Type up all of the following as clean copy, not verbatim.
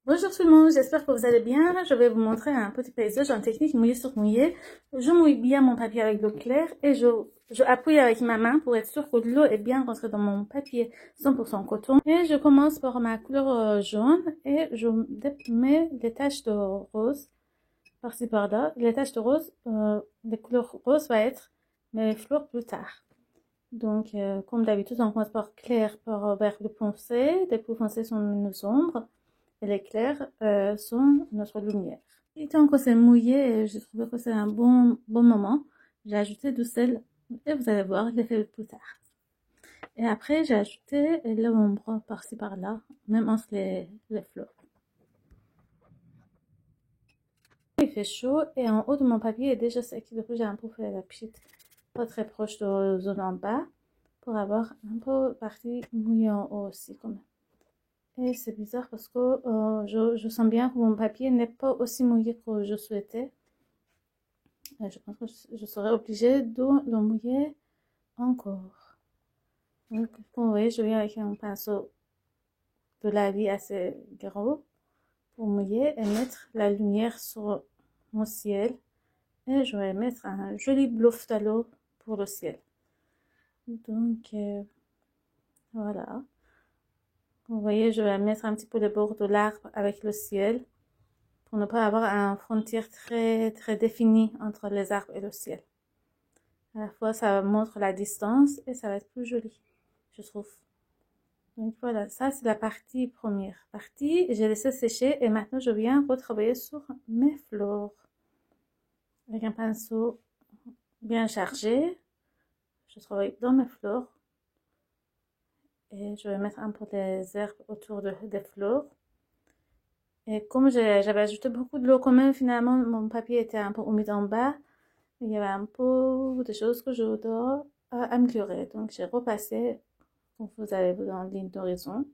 Bonjour tout le monde, j'espère que vous allez bien. Je vais vous montrer un petit paysage en technique mouillé sur mouillé. Je mouille bien mon papier avec l'eau claire et je appuie avec ma main pour être sûr que l'eau est bien rentrée dans mon papier 100% coton. Et je commence par ma couleur jaune et je mets des taches de rose par-ci par-là. Les taches de rose, les couleurs roses va être mes fleurs plus tard. Donc, comme d'habitude, on commence par clair, par vert plus foncé. Les plus foncés sont nos ombres. Et les clairs sont notre lumière. Et tant que c'est mouillé, je trouve que c'est un bon moment. J'ai ajouté du sel et vous allez voir l'effet plus tard. Et après, j'ai ajouté l'ombre par-ci par-là, même entre les fleurs. Il fait chaud et en haut de mon papier est déjà sec. Du coup, j'ai un peu fait la petite, pas très proche de la zone en bas, pour avoir un peu partie mouillée en haut aussi quand même. Et c'est bizarre parce que je sens bien que mon papier n'est pas aussi mouillé que je souhaitais. Et je pense que je serai obligée de le mouiller encore. Donc, comme vous voyez, je viens avec un pinceau de la vie assez gros pour mouiller et mettre la lumière sur mon ciel. Et je vais mettre un joli bleu phthalo pour le ciel. Donc, voilà. Vous voyez, je vais mettre un petit peu le bord de l'arbre avec le ciel pour ne pas avoir une frontière très définie entre les arbres et le ciel. À la fois, ça montre la distance et ça va être plus joli, je trouve. Donc voilà, ça c'est la partie première partie. J'ai laissé sécher et maintenant je viens retravailler sur mes fleurs. Avec un pinceau bien chargé, je travaille dans mes fleurs. Et je vais mettre un peu des herbes autour des fleurs. Et comme j'avais ajouté beaucoup de l'eau quand même, finalement, mon papier était un peu humide en bas. Il y avait un peu de choses que je dois améliorer. Donc, j'ai repassé, comme vous avez vu dans la ligne d'horizon.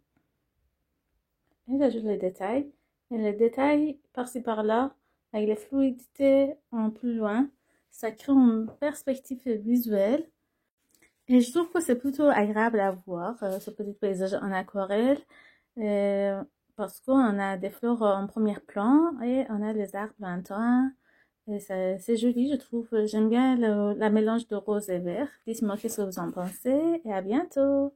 Et j'ajoute les détails. Et les détails, par-ci par-là, avec les fluidités en plus loin, ça crée une perspective visuelle. Et je trouve que c'est plutôt agréable à voir, ce petit paysage en aquarelle. Parce qu'on a des fleurs en premier plan et on a les arbres lointains. Et c'est joli, je trouve. J'aime bien la mélange de rose et vert. Dites-moi qu'est-ce que vous en pensez et à bientôt.